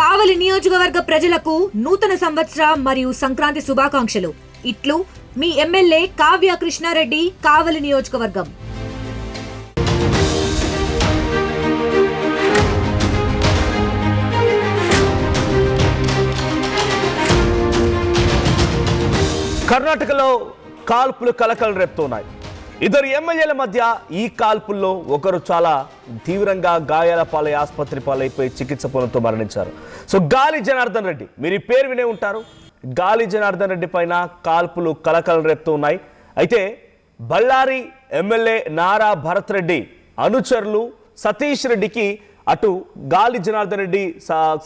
కావలి నియోజకవర్గ ప్రజలకు నూతన సంవత్సర మరియు సంక్రాంతి శుభాకాంక్షలు. ఇట్లు మీ ఎమ్మెల్యే కావ్య కృష్ణారెడ్డి, కావలి నియోజకవర్గం. కర్ణాటకలో కాల్పులు కలకలం రేపుతున్నాయి. ఇద్దరు ఎమ్మెల్యేల మధ్య ఈ కాల్పుల్లో ఒకరు చాలా తీవ్రంగా గాయాల పాలై ఆసుపత్రి పాలైపోయి చికిత్స పొందుతూ మరణించారు. సో గాలి జనార్దన్ రెడ్డి, మీరు ఈ పేరు వినే ఉంటారు. గాలి జనార్దన్ రెడ్డి పైన కాల్పులు కలకలం రేపుతూ ఉన్నాయి. అయితే బళ్ళారి ఎమ్మెల్యే నారా భరత్ రెడ్డి అనుచరులు సతీష్ రెడ్డికి అటు గాలి జనార్దన్ రెడ్డి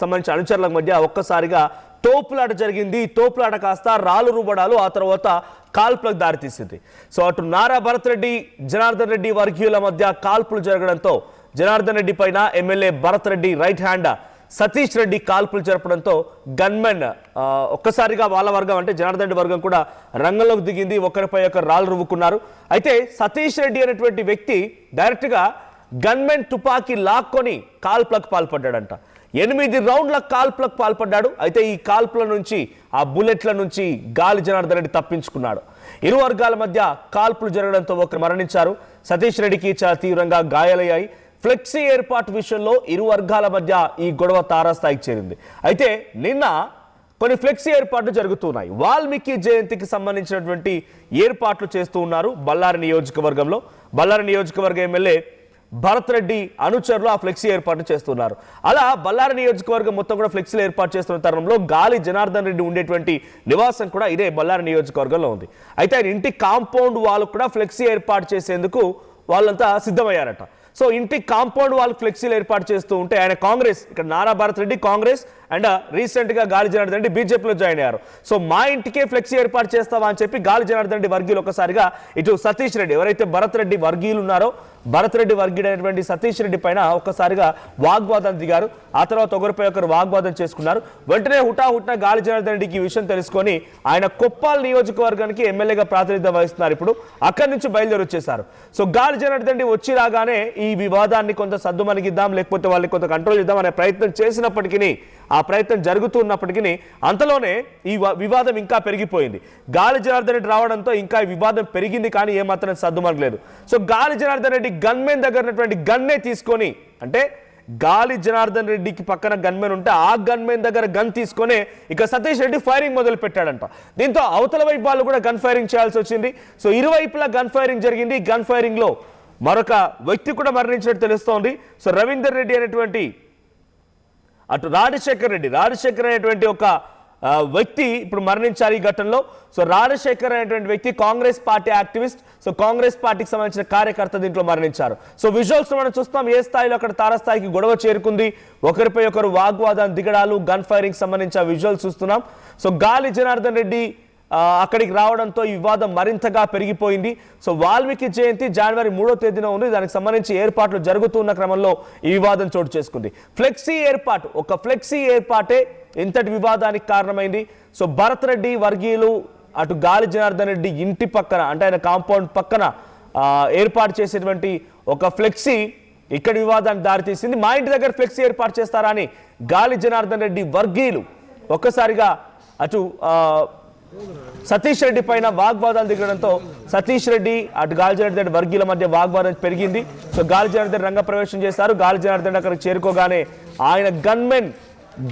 సంబంధించిన అనుచరుల మధ్య ఒక్కసారిగా తోపులాట జరిగింది. తోపులాట కాస్త రాళ్ళు రుబడాలు, ఆ తర్వాత కాల్పులకు దారితీసింది. సో అటు నారా భరత్ రెడ్డి, జనార్దన్ రెడ్డి వర్గీయుల మధ్య కాల్పులు జరగడంతో జనార్దన్ రెడ్డి పైన MLA Bharat Reddy right hand Satish Reddy కాల్పులు జరపడంతో గన్మెన్ ఒక్కసారిగా వాళ్ళ వర్గం అంటే జనార్దన్ రెడ్డి వర్గం కూడా రంగంలోకి దిగింది. ఒకరిపై ఒకరు రాళ్ళు రువ్వుకున్నారు. అయితే సతీష్ రెడ్డి అనేటువంటి వ్యక్తి డైరెక్ట్గా గన్మెన్ తుపాకీ లాక్కొని కాల్పులకు పాల్పడ్డాడంట. 8 రౌండ్ల కాల్పులకు పాల్పడ్డాడు. అయితే ఈ కాల్పుల నుంచి, ఆ బుల్లెట్ల నుంచి గాలి జనార్దన్ రెడ్డి తప్పించుకున్నాడు. ఇరు వర్గాల మధ్య కాల్పులు జరగడంతో ఒకరు మరణించారు. సతీష్ రెడ్డికి చాలా తీవ్రంగా గాయాలయ్యాయి. ఫ్లెక్సీ ఏర్పాటు విషయంలో ఇరు వర్గాల మధ్య ఈ గొడవ తారాస్థాయికి చేరింది. అయితే నిన్న కొన్ని ఫ్లెక్సీ ఏర్పాట్లు జరుగుతున్నాయి. వాల్మీకి జయంతికి సంబంధించినటువంటి ఏర్పాట్లు చేస్తూ ఉన్నారు బళ్ళారి నియోజకవర్గంలో. బళ్ళారి నియోజకవర్గ ఎమ్మెల్యే భరత్ రెడ్డి అనుచరులు ఆ ఫ్లెక్సీ ఏర్పాటు చేస్తున్నారు. అలా బళ్ళారి నియోజకవర్గం మొత్తం కూడా ఫ్లెక్సీలు ఏర్పాటు చేస్తున్న తరుణంలో గాలి జనార్దన్ రెడ్డి ఉండేటువంటి నివాసం కూడా ఇదే బళ్ళారి నియోజకవర్గంలో ఉంది. అయితే ఆయన ఇంటి కాంపౌండ్ వాళ్ళు కూడా ఫ్లెక్సీ ఏర్పాటు చేసేందుకు వాళ్ళంతా సిద్ధమయ్యారట. సో ఇంటి కాంపౌండ్ వాళ్ళు ఫ్లెక్సీలు ఏర్పాటు చేస్తూ ఉంటే ఆయన కాంగ్రెస్, ఇక్కడ నారా భరత్ రెడ్డి కాంగ్రెస్ అండ్ రీసెంట్గా గాలి జనార్దన్ రెడ్డి బీజేపీలో జాయిన్ అయ్యారు. సో మా ఇంటికే ఫ్లెక్సీ ఏర్పాటు చేస్తావా అని చెప్పి గాలి జనార్దన్ రెడ్డి వర్గీయులు ఒకసారిగా ఇటు సతీష్ రెడ్డి, ఎవరైతే భరత్ రెడ్డి వర్గీయులు ఉన్నారో భరత్ రెడ్డి వర్గీయుడైనటువంటి సతీష్ రెడ్డి పైన ఒక్కసారిగా వాగ్వాదం దిగారు. ఆ తర్వాత ఒకరిపై ఒకరు వాగ్వాదం చేసుకున్నారు. వెంటనే హుటాహుటిన గాలి జనార్దన్ రెడ్డికి ఈ విషయం తెలుసుకొని ఆయన కొప్పాల్ నియోజకవర్గానికి ఎమ్మెల్యేగా ప్రాతినిధ్యం వహిస్తున్నారు. ఇప్పుడు అక్కడి నుంచి బయలుదేరి వచ్చేశారు. సో గాలి జనార్దన్ రెడ్డి వచ్చి రాగానే ఈ వివాదాన్ని కొంత సద్దుమణిగిద్దాం, లేకపోతే వాళ్ళని కొంత కంట్రోల్ చేద్దాం అనే ప్రయత్నం చేసినప్పటికీ, ఆ ప్రయత్నం జరుగుతున్నప్పటికీ అంతలోనే ఈ వివాదం ఇంకా పెరిగిపోయింది. గాలి జనార్దన్ రెడ్డి రావడంతో ఇంకా ఈ వివాదం పెరిగింది, కానీ ఏమాత్రం సద్దుమణగలేదు. సో గాలి జనార్దన్ రెడ్డి గన్మెన్ దగ్గర ఉన్నటువంటి గన్నే తీసుకొని, అంటే గాలి జనార్దన్ రెడ్డికి పక్కన గన్మెన్ ఉంటే ఆ గన్మెన్ దగ్గర గన్ తీసుకొని ఇక సతీష్ రెడ్డి ఫైరింగ్ మొదలు పెట్టాడంట. దీంతో అవతల వైపు వాళ్ళు కూడా గన్ ఫైరింగ్ చేయాల్సి వచ్చింది. సో ఇరువైపులా గన్ ఫైరింగ్ జరిగింది. గన్ ఫైరింగ్ లో మరొక వ్యక్తి కూడా మరణించినట్టు తెలుస్తోంది. సో రవీందర్ రెడ్డి అనేటువంటి, అటు రాజశేఖర్ అనేటువంటి ఒక వ్యక్తి ఇప్పుడు మరణించారు ఈ ఘటనలో. సో రాజశేఖర్ అనేటువంటి వ్యక్తి Congress party activist, so Congress పార్టీకి సంబంధించిన కార్యకర్త దీంట్లో మరణించారు. సో విజువల్స్ మనం చూస్తాం ఏ స్థాయిలో అక్కడ తారస్థాయికి గొడవ చేరుకుంది, ఒకరిపై ఒకరు వాగ్వాదం దిగడాలు, గన్ ఫైరింగ్ సంబంధించిన విజువల్స్ చూస్తున్నాం. సో గాలి జనార్దన్ రెడ్డి అక్కడికి రావడంతో ఈ వివాదం మరింతగా పెరిగిపోయింది. సో వాల్మీకి జయంతి జనవరి 3వ తేదీన ఉంది. దానికి సంబంధించి ఏర్పాట్లు జరుగుతున్న క్రమంలో ఈ వివాదం చోటు చేసుకుంది. ఫ్లెక్సీ ఏర్పాటు, ఒక ఫ్లెక్సీ ఏర్పాటే ఇంతటి వివాదానికి కారణమైంది. సో భరత్ రెడ్డి వర్గీయులు అటు గాలి జనార్దన్ రెడ్డి ఇంటి పక్కన, అంటే ఆయన కాంపౌండ్ పక్కన ఏర్పాటు చేసేటువంటి ఒక ఫ్లెక్సీ ఇక్కడ వివాదానికి దారితీసింది. మా ఇంటి దగ్గర ఫ్లెక్సీ ఏర్పాటు చేస్తారా అని గాలి జనార్దన్ రెడ్డి వర్గీయులు ఒక్కసారిగా అటు సతీష్ రెడ్డి పైన వాగ్వాదాలు దిగడంతో సతీష్ రెడ్డి అటు గాలి జనార్దన్ రెడ్డి వర్గీయుల మధ్య వాగ్వాదం పెరిగింది. సో గాలి జనార్దన్ రెడ్డి రంగప్రవేశం చేశారు. గాలి జనార్దన్ రెడ్డి అక్కడికి చేరుకోగానే ఆయన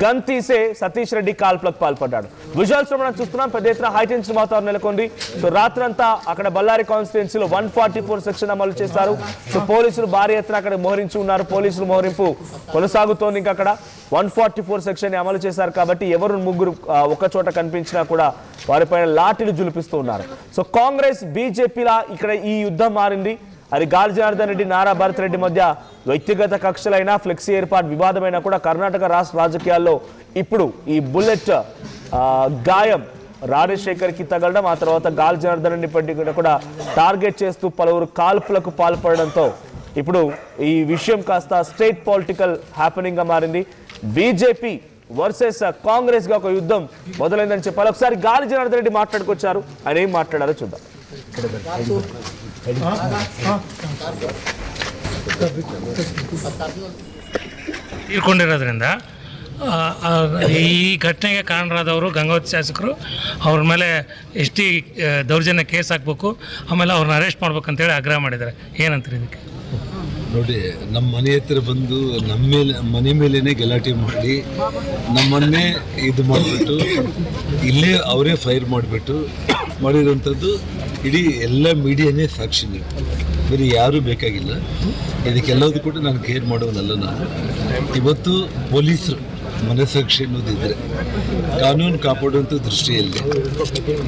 గన్ తీసే సతీష్ రెడ్డి కాల్పులకు పాల్పడ్డాడు. విజువల్స్ లో మనం చూస్తున్నాం పెద్ద ఎత్తున హైటెన్షన్ వాతావరణం నెలకొంది. సో రాత్రంతా అక్కడ బళ్ళారి కాన్స్టిట్యున్సీలో 144 సెక్షన్ అమలు చేశారు. సో పోలీసులు భారీ ఎత్తున అక్కడ మోహరించి ఉన్నారు. పోలీసులు మోహరింపు కొనసాగుతోంది. ఇంకా అక్కడ 144 సెక్షన్ అమలు చేశారు కాబట్టి ఎవరు ముగ్గురు ఒక చోట కనిపించినా కూడా వారిపైన లాఠీలు జులిపిస్తూ ఉన్నారు. సో కాంగ్రెస్ బీజేపీలా ఇక్కడ ఈ యుద్ధం మారింది. అది గాలి జనార్దన్ రెడ్డి, నారా భరత్ రెడ్డి మధ్య వ్యక్తిగత కక్షలైనా, ఫ్లెక్సీ ఏర్పాటు వివాదమైనా కూడా కర్ణాటక రాష్ట్ర రాజకీయాల్లో ఇప్పుడు ఈ బుల్లెట్ గాయం రాజశేఖర్కి తగలడం, ఆ తర్వాత గాలి జనార్దన్ రెడ్డి కూడా టార్గెట్ చేస్తూ పలువురు కాల్పులకు పాల్పడడంతో ఇప్పుడు ఈ విషయం కాస్త స్టేట్ పొలిటికల్ హ్యాపెనింగ్ గా మారింది. బీజేపీ వర్సెస్ కాంగ్రెస్ గా ఒక యుద్ధం మొదలైందని చెప్పాలి. ఒకసారి గాలి జనార్దన్ రెడ్డి మాట్లాడుకొచ్చారు, ఆయన ఏం మాట్లాడారో చూద్దాం. ತೀರ್ಕೊಂಡಿರೋದ್ರಿಂದ ಈ ಘಟನೆಗೆ ಕಾರಣರಾದವರು ಗಂಗಾವತಿ ಶಾಸಕರು ಅವ್ರ ಮೇಲೆ ಎಷ್ಟಿ ದೌರ್ಜನ್ಯ ಕೇಸ್ ಹಾಕಬೇಕು, ಆಮೇಲೆ ಅವ್ರನ್ನ ಅರೆಸ್ಟ್ ಮಾಡ್ಬೇಕಂತೇಳಿ ಆಗ್ರಹ ಮಾಡಿದ್ದಾರೆ. ಏನಂತಾರೆ ಇದಕ್ಕೆ? ನೋಡಿ, ನಮ್ಮ ಮನೆ ಹತ್ರ ಬಂದು ನಮ್ಮ ಮೇಲೆ ಮನೆ ಮೇಲೇ ಗಲಾಟೆ ಮಾಡಿ ನಮ್ಮನ್ನೇ ಇದು ಮಾಡಿಬಿಟ್ಟು ಇಲ್ಲೇ ಅವರೇ ಫೈರ್ ಮಾಡಿಬಿಟ್ಟು ಮಾಡಿರೋಂಥದ್ದು ಇಡೀ ಎಲ್ಲ ಮೀಡಿಯಾನೇ ಸಾಕ್ಷಿ. ನೀವು ಬೇರೆ ಯಾರೂ ಬೇಕಾಗಿಲ್ಲ. ಇದಕ್ಕೆಲ್ಲದೂ ಕೂಡ ನಾನು ಕೇರ್ ಮಾಡೋನಲ್ಲ. ನಾನು ಇವತ್ತು ಪೊಲೀಸರು ಮನಸ್ಸಾಕ್ಷಿ ಅನ್ನೋದಿದ್ದರೆ ಕಾನೂನು ಕಾಪಾಡುವಂಥ ದೃಷ್ಟಿಯಲ್ಲಿ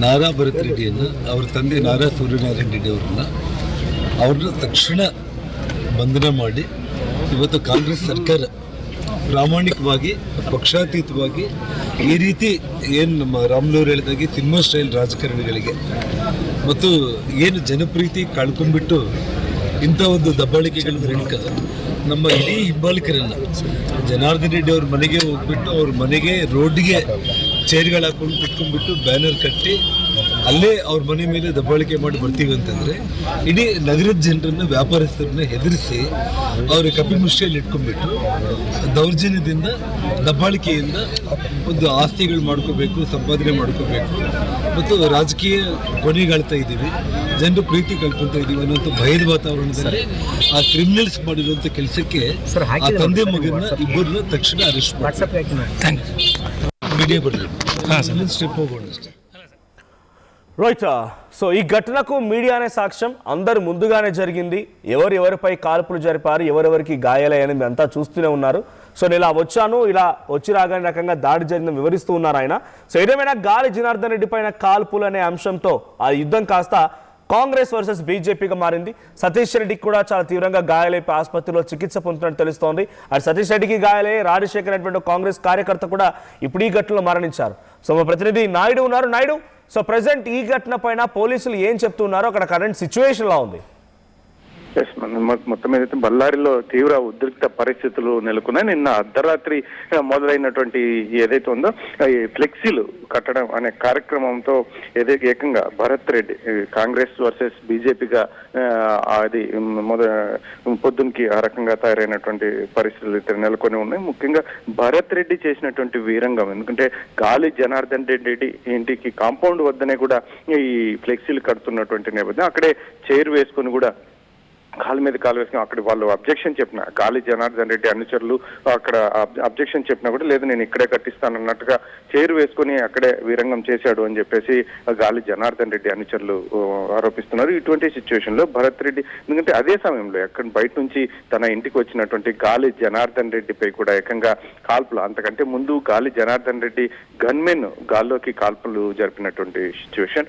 ನಾರಾ ಭರತ್ ರೆಡ್ಡಿಯನ್ನು, ಅವ್ರ ತಂದೆ ನಾರಾ ಸೂರ್ಯನಾರಾಯಣ ರೆಡ್ಡಿ ಅವ್ರನ್ನ ತಕ್ಷಣ ಬಂಧನ ಮಾಡಿ ಇವತ್ತು ಕಾಂಗ್ರೆಸ್ ಸರ್ಕಾರ ಪ್ರಾಮಾಣಿಕವಾಗಿ ಪಕ್ಷಾತೀತವಾಗಿ ಈ ರೀತಿ ಏನು ನಮ್ಮ ರಾಮ್ಲೂರ್ ಹೇಳಿದಾಗೆ ಸಿನಿಮಾ ಸ್ಟೈಲ್ ರಾಜಕಾರಣಿಗಳಿಗೆ ಮತ್ತು ಏನು ಜನಪ್ರೀತಿ ಕಳ್ಕೊಂಡ್ಬಿಟ್ಟು ಇಂಥ ಒಂದು ದಬ್ಬಾಳಿಕೆಗಳ ಮೂಲಕ ನಮ್ಮ ಇಡೀ ಹಿಂಬಾಲಿಕರನ್ನು ಜನಾರ್ದನ್ ರೆಡ್ಡಿ ಅವ್ರ ಮನೆಗೆ ಹೋಗ್ಬಿಟ್ಟು ಅವ್ರ ಮನೆಗೆ ರೋಡ್ಗೆ ಚೇರ್ಗಳು ಹಾಕೊಂಡು ಕುತ್ಕೊಂಡ್ಬಿಟ್ಟು ಬ್ಯಾನರ್ ಕಟ್ಟಿ ಅಲ್ಲೇ ಅವ್ರ ಮನೆ ಮೇಲೆ ದಬ್ಬಾಳಿಕೆ ಮಾಡಿ ಬರ್ತೀವಿ ಅಂತಂದರೆ ಇಡೀ ನಗರದ ಜನರನ್ನು, ವ್ಯಾಪಾರಸ್ಥರನ್ನ ಹೆದರಿಸಿ ಅವ್ರ ಕಪಿಮುಷ್ಟಿಯಲ್ಲಿ ಇಟ್ಕೊಂಡ್ಬಿಟ್ಟು ದೌರ್ಜನ್ಯದಿಂದ, ದಬ್ಬಾಳಿಕೆಯಿಂದ ಒಂದು ಆಸ್ತಿಗಳು ಮಾಡ್ಕೋಬೇಕು, ಸಂಪಾದನೆ ಮಾಡ್ಕೋಬೇಕು ಮತ್ತು ರಾಜಕೀಯ ಕೊನೆಗಾಳ್ತಾ ಇದ್ದೀವಿ, ಜನರು ಪ್ರೀತಿ ಕಳ್ಕೊತಾ ಇದ್ದೀವಿ ಅನ್ನೋಂಥ ಭಯದ ವಾತಾವರಣದಲ್ಲಿ ಆ ಕ್ರಿಮಿನಲ್ಸ್ ಮಾಡಿರುವಂಥ ಕೆಲಸಕ್ಕೆ ಆ ತಂದೆ ಮಗನ ಇಬ್ಬರನ್ನ ತಕ್ಷಣ ಅರೆಸ್ಟ್ ಮಾಡಿ ಮೀಡಿಯಾ ಬರಲಿ స్టెప్ పోకూడదు. రైట్. సో ఈ ఘటనకు మీడియానే సాక్ష్యం. అందరు ముందుగానే జరిగింది. ఎవరిపై కాల్పులు జరిపారు, ఎవరెవరికి గాయాలయ్యాయని మీరు అంతా చూస్తూనే ఉన్నారు. సో నేను ఇలా వచ్చాను, ఇలా వచ్చి రాగానే రకంగా దాడి జరిగిందని వివరిస్తూ ఉన్నారు ఆయన. సో ఏదేమైనా గాలి జనార్దన్ రెడ్డి పైన కాల్పులు అనే అంశంతో ఆ యుద్ధం కాస్త కాంగ్రెస్ వర్సెస్ బీజేపీగా మారింది. సతీష్ రెడ్డికి కూడా చాలా తీవ్రంగా గాయాలైపోయి ఆసుపత్రిలో చికిత్స పొందుతున్నట్టు తెలుస్తోంది. అటు సతీష్ రెడ్డికి గాయాలై రాజశేఖర్ అనేటువంటి కాంగ్రెస్ కార్యకర్త కూడా ఇప్పుడు ఈ ఘటనలో మరణించారు. సో మా ప్రతినిధి నాయుడు ఉన్నారు. నాయుడు, సో ప్రజెంట్ ఈ ఘటన పైన పోలీసులు ఏం చెప్తున్నారు, అక్కడ కరెంట్ సిచ్యువేషన్ లా ఉంది? మొత్తం ఏదైతే బళ్ళారిలో తీవ్ర ఉద్రిక్త పరిస్థితులు నెలకొన్నాయి. నిన్న అర్ధరాత్రి మొదలైనటువంటి ఏదైతే ఉందో ఈ ఫ్లెక్సీలు కట్టడం అనే కార్యక్రమంతో ఏదైతే ఏకంగా భరత్ రెడ్డి కాంగ్రెస్ వర్సెస్ బీజేపీగా అది పొద్దునికి ఆ రకంగా తయారైనటువంటి పరిస్థితులు అయితే నెలకొని ఉన్నాయి. ముఖ్యంగా భరత్ రెడ్డి చేసినటువంటి వీరంగం, ఎందుకంటే గాలి జనార్దన్ రెడ్డి ఇంటికి కాంపౌండ్ వద్దనే కూడా ఈ ఫ్లెక్సీలు కడుతున్నటువంటి నేపథ్యం అక్కడే చైర్ వేసుకొని కూడా కాలు మీద కాలు వేసుకుని అక్కడ వాళ్ళు అబ్జెక్షన్ చెప్పిన గాలి జనార్దన్ రెడ్డి అనుచరులు అక్కడ అబ్జెక్షన్ చెప్పినా కూడా లేదు నేను ఇక్కడే కట్టిస్తాను అన్నట్టుగా చైర్ వేసుకుని అక్కడే వీరంగం చేశాడు అని చెప్పేసి గాలి జనార్దన్ రెడ్డి అనుచరులు ఆరోపిస్తున్నారు. ఇటువంటి సిచ్యువేషన్ లో భరత్ రెడ్డి, ఎందుకంటే అదే సమయంలో ఎక్కడ బయట నుంచి తన ఇంటికి వచ్చినటువంటి గాలి జనార్దన్ రెడ్డిపై కూడా ఏకంగా కాల్పులు, అంతకంటే ముందు గాలి జనార్దన్ రెడ్డి గన్మెన్ గాల్లోకి కాల్పులు జరిపినటువంటి సిచ్యువేషన్.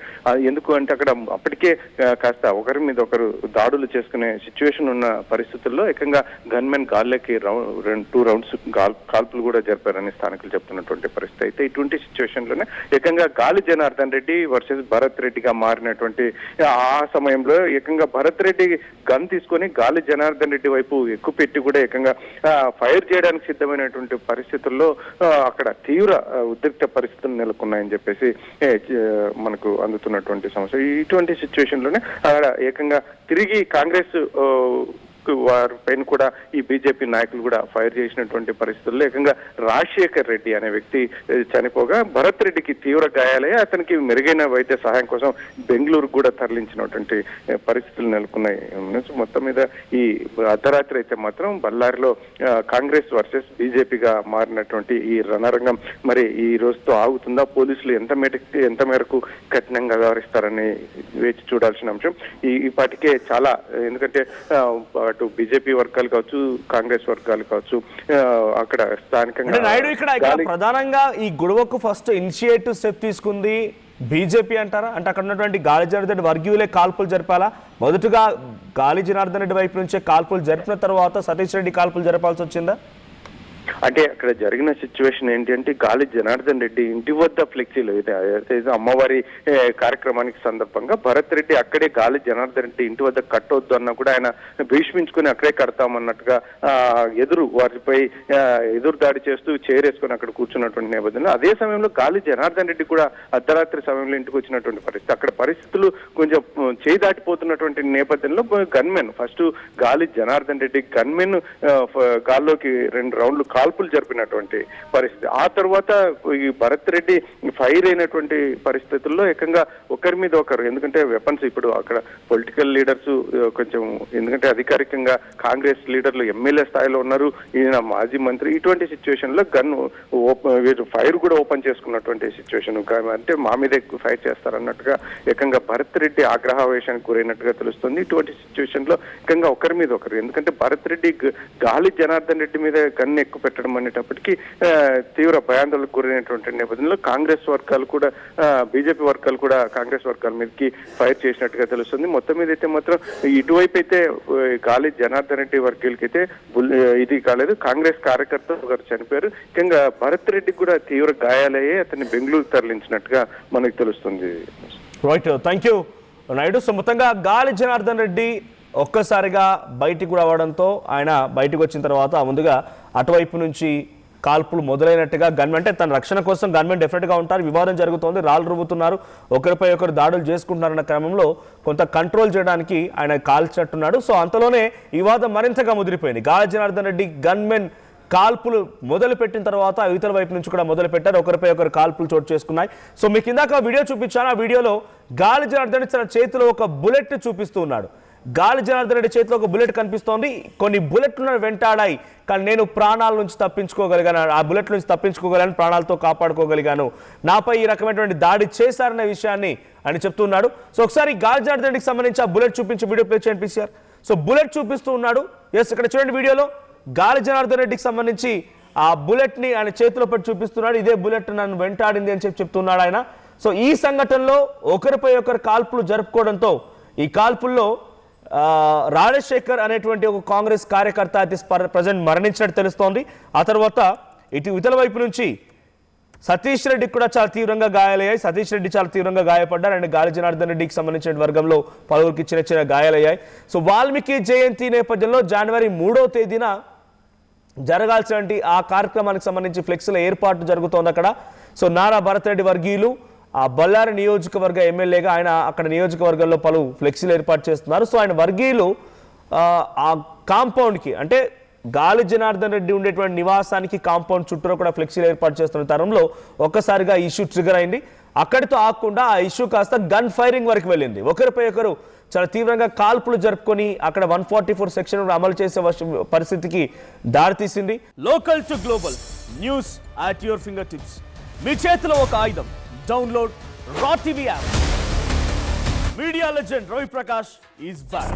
ఎందుకు అంటే అక్కడ అప్పటికే కాస్త ఒకరి మీద ఒకరు దాడులు చేసుకునే సిచ్యువేషన్ ఉన్న పరిస్థితుల్లో ఏకంగా గన్మెన్ గాల్లోకి 2 రౌండ్స్ కాల్పులు కూడా జరిపారని స్థానికులు చెప్తున్నటువంటి పరిస్థితి. అయితే ఇటువంటి సిచ్యువేషన్ లోనే ఏకంగా గాలి జనార్దన్ రెడ్డి వర్సెస్ భరత్ రెడ్డిగా మారినటువంటి ఆ సమయంలో ఏకంగా భరత్ రెడ్డి గన్ తీసుకొని గాలి జనార్దన్ రెడ్డి వైపు ఎక్కువ పెట్టి కూడా ఏకంగా ఫైర్ చేయడానికి సిద్ధమైనటువంటి పరిస్థితుల్లో అక్కడ తీవ్ర ఉద్రిక్త పరిస్థితులు నెలకొన్నాయని చెప్పేసి మనకు అందుతున్నటువంటి సమస్య. ఇటువంటి సిచ్యువేషన్ లోనే అక్కడ ఏకంగా తిరిగి కాంగ్రెస్ వారి పైన కూడా ఈ బీజేపీ నాయకులు కూడా ఫైర్ చేసినటువంటి పరిస్థితుల్లో ఏకంగా రాజశేఖర్ రెడ్డి అనే వ్యక్తి చనిపోగా భరత్ రెడ్డికి తీవ్ర గాయాలయ్యి అతనికి మెరుగైన వైద్య సహాయం కోసం బెంగళూరు కూడా తరలించినటువంటి పరిస్థితులు నెలకొన్నాయి. మొత్తం మీద ఈ అర్ధరాత్రి అయితే మాత్రం బళ్ళారిలో కాంగ్రెస్ వర్సెస్ బీజేపీగా మారినటువంటి ఈ రణరంగం మరి ఈ రోజుతో ఆగుతుందా, పోలీసులు ఎంత మేరకు కఠినంగా వ్యవహరిస్తారని వేచి చూడాల్సిన అంశం. ఈ పాటికే చాలా, ఎందుకంటే అటు బీజేపీ వర్గాలు కావచ్చు, కాంగ్రెస్ వర్గాలు కావచ్చు, అక్కడ స్థానికంగా నాయుడు ఇక్కడ ప్రధానంగా ఈ గొడవకు ఫస్ట్ ఇనిషియేటివ్ స్టెప్ తీసుకుంది బీజేపీ అంటారా? అంటే అక్కడ ఉన్నటువంటి గాలి జనార్దన్ రెడ్డి వర్గీయులే కాల్పులు జరిపాలా? మొదటగా గాలి జనార్దన్ రెడ్డి వైపు నుంచే కాల్పులు జరిపిన తర్వాత సతీష్ రెడ్డి కాల్పులు జరపాల్సి వచ్చిందా? అంటే అక్కడ జరిగిన సిచ్యువేషన్ ఏంటి అంటే గాలి జనార్దన్ రెడ్డి ఇంటి వద్ద ఫ్లెక్సీలు అయితే అమ్మవారి కార్యక్రమానికి సందర్భంగా భరత్ రెడ్డి అక్కడే గాలి జనార్దన్ రెడ్డి ఇంటి వద్ద కట్టవద్దు అన్నా కూడా ఆయన భీష్మించుకుని అక్కడే కడతామన్నట్టుగా వారిపై ఎదురు దాడి చేస్తూ చేరేసుకుని అక్కడ కూర్చున్నటువంటి నేపథ్యంలో అదే సమయంలో గాలి జనార్దన్ రెడ్డి కూడా అర్ధరాత్రి సమయంలో ఇంటికి వచ్చినటువంటి పరిస్థితి. అక్కడ పరిస్థితులు కొంచెం చేయి దాటిపోతున్నటువంటి నేపథ్యంలో గన్మెన్ ఫస్ట్ గాలి జనార్దన్ రెడ్డి గన్మెన్ గాల్లోకి 2 రౌండ్లు కాల్పులు జరిపినటువంటి పరిస్థితి. ఆ తర్వాత ఈ భరత్ రెడ్డి ఫైర్ అయినటువంటి పరిస్థితుల్లో ఏకంగా ఒకరి మీద ఒకరు, ఎందుకంటే వెపన్స్ ఇప్పుడు అక్కడ పొలిటికల్ లీడర్స్ కొంచెం, ఎందుకంటే అధికారికంగా కాంగ్రెస్ లీడర్లు ఎమ్మెల్యే స్థాయిలో ఉన్నారు, ఈయన మాజీ మంత్రి. ఇటువంటి సిచ్యువేషన్ లో గన్ ఫైర్ కూడా ఓపెన్ చేసుకున్నటువంటి సిచ్యువేషన్, అంటే మా మీద ఎక్కువ ఫైర్ చేస్తారన్నట్టుగా ఏకంగా భరత్ రెడ్డి ఆగ్రహావేశానికి గురైనట్టుగా తెలుస్తుంది. ఇటువంటి సిచ్యువేషన్ లో ఏకంగా ఒకరి మీద ఒకరు, ఎందుకంటే భరత్ రెడ్డి గాలి జనార్దన్ రెడ్డి మీద గన్ను ఎక్కువ పెట్టడం అనేటప్పటికీ తీవ్ర భయాందోళనకు గురైనటువంటి నేపథ్యంలో కాంగ్రెస్ వర్గాలు కూడా బీజేపీ వర్గాలు కూడా కాంగ్రెస్ వర్గాల మీదకి ఫైర్ చేసినట్టుగా తెలుస్తుంది. మొత్తం మీద అయితే మాత్రం ఇటువైపు అయితే గాలి జనార్దన్ రెడ్డి వర్గీయులకైతే ఇది కాలేదు, కాంగ్రెస్ కార్యకర్త ఒకరు చనిపోయారు. ముఖ్యంగా భరత్ రెడ్డికి కూడా తీవ్ర గాయాలయ్యే అతన్ని బెంగళూరు తరలించినట్టుగా మనకు తెలుస్తుంది. Right, thank you Naidu. So మొత్తంగా గాలి జనార్దన్ రెడ్డి ఒక్కసారిగా బయటికి కూడా అవడంతో ఆయన బయటకు వచ్చిన తర్వాత ముందుగా అటువైపు నుంచి కాల్పులు మొదలైనట్టుగా గన్మెన్, అంటే తన రక్షణ కోసం గన్మెన్ డెఫినెట్గా ఉంటారు. వివాదం జరుగుతోంది, రాళ్ళు రువ్వుతున్నారు, ఒకరిపై ఒకరు దాడులు చేసుకుంటున్నారన్న క్రమంలో కొంత కంట్రోల్ చేయడానికి ఆయన కాల్చినట్టున్నాడు. సో అంతలోనే ఈ వివాదం మరింతగా ముదిరిపోయింది. గాలి జనార్దన్ రెడ్డి గన్మెన్ కాల్పులు మొదలు పెట్టిన తర్వాత ఇతర వైపు నుంచి కూడా మొదలు పెట్టారు, ఒకరిపై ఒకరు కాల్పులు చోటు చేసుకున్నాయి. సో మీకు ఇందాక వీడియో చూపించాను, ఆ వీడియోలో గాలి జనార్దన్ రెడ్డి తన చేతిలో ఒక బుల్లెట్ చూపిస్తూ ఉన్నాడు. గాలి జనార్దన్ రెడ్డి చేతిలో ఒక బుల్లెట్ కనిపిస్తోంది, కొన్ని బుల్లెట్లు వెంటాడాయి, కానీ నేను ప్రాణాల నుంచి తప్పించుకోగలిగాను, ఆ బుల్లెట్ నుంచి తప్పించుకోగలను, ప్రాణాలతో కాపాడుకోగలిగాను, నాపై ఈ రకమైనటువంటి దాడి చేశారనే విషయాన్ని అని చెప్తున్నాడు. సో ఒకసారి గాలి జనార్దన్ రెడ్డికి సంబంధించి ఆ బుల్లెట్ చూపించి వీడియో ప్లే చేయండి PCR. సో బుల్లెట్ చూపిస్తూ ఉన్నాడు. ఎస్, ఇక్కడ చూడండి వీడియోలో గాలి జనార్దన్ రెడ్డికి సంబంధించి ఆ బుల్లెట్ ని ఆయన చేతిలో పెట్టి చూపిస్తున్నాడు. ఇదే బుల్లెట్ నన్ను వెంటాడింది అని చెప్తున్నాడు ఆయన. సో ఈ సంఘటనలో ఒకరిపై ఒకరు కాల్పులు జరుపుకోవడంతో ఈ కాల్పుల్లో రాజశేఖర్ అనేటువంటి ఒక కాంగ్రెస్ కార్యకర్త అయితే ప్రజెంట్ మరణించినట్టు తెలుస్తోంది. ఆ తర్వాత ఇతర వైపు నుంచి సతీష్ రెడ్డికి కూడా చాలా తీవ్రంగా గాయాలయ్యాయి. సతీష్ రెడ్డి చాలా తీవ్రంగా గాయపడ్డారు. అండ్ గాలి జనార్దన్ రెడ్డికి సంబంధించిన వర్గంలో పలువురికి చిన్న గాయాలయ్యాయి. సో వాల్మీకి జయంతి నేపథ్యంలో జనవరి 3వ తేదీన జరగాల్సినటువంటి ఆ కార్యక్రమానికి సంబంధించి ఫ్లెక్సీల ఏర్పాటు జరుగుతోంది అక్కడ. సో నారా భరత్ రెడ్డి వర్గీయులు ఆ బళ్ళారి నియోజకవర్గ ఎమ్మెల్యేగా ఆయన అక్కడ నియోజకవర్గంలో పలు ఫ్లెక్సీలు ఏర్పాటు చేస్తున్నారు. సో ఆయన వర్గీయులు ఆ కాంపౌండ్కి, అంటే గాలి జనార్దన్ రెడ్డి ఉండేటువంటి నివాసానికి కాంపౌండ్ చుట్టూ కూడా ఫ్లెక్సీలు ఏర్పాటు చేస్తున్న తరంలో ఒక్కసారిగా ఇష్యూ ట్రిగర్ అయింది. అక్కడితో ఆగకుండా ఆ ఇష్యూ కాస్త గన్ ఫైరింగ్ వరకు వెళ్ళింది. ఒకరిపై ఒకరు చాలా తీవ్రంగా కాల్పులు జరుపుకొని అక్కడ 144 సెక్షన్ అమలు చేసే పరిస్థితికి దారితీసింది. Local to global news at your fingertips, మీ చేతిలో ఒక ఆయుధం. Download R TV app. Media legend Ravi Prakash is back.